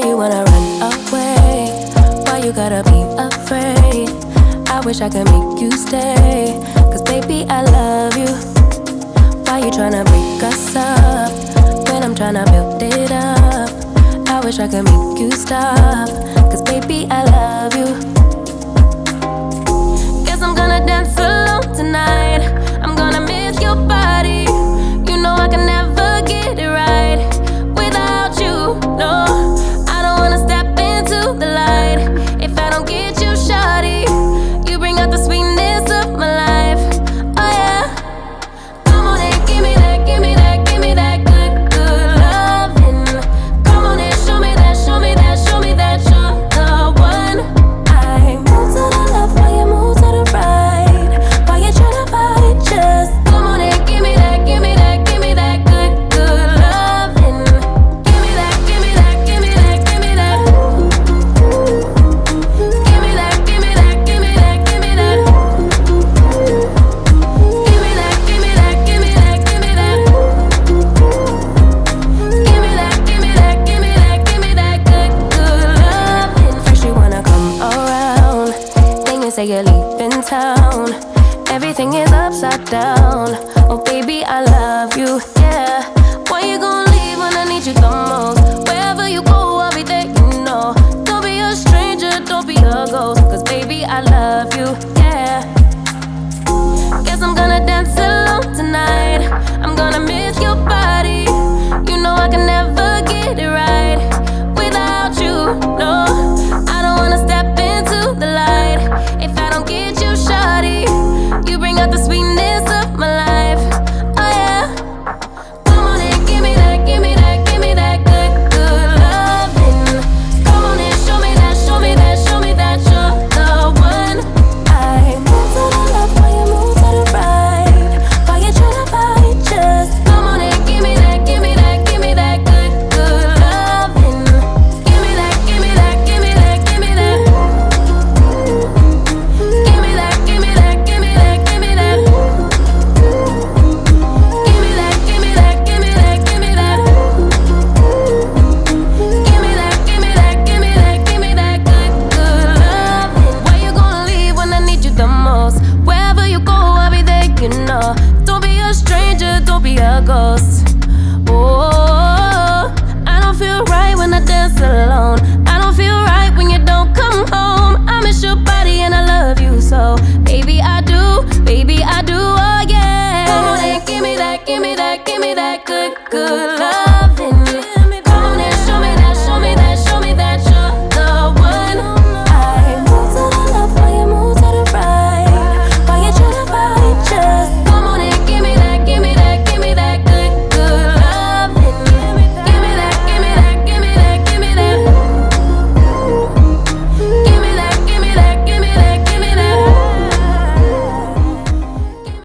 you wanna run away? Why you gotta be afraid? I wish I could make you stay, 'cause baby I love you. Why you tryna break us up when I'm tryna build it up? I wish I could make you stop, 'cause baby I love you. Guess I'm gonna dance alone tonight.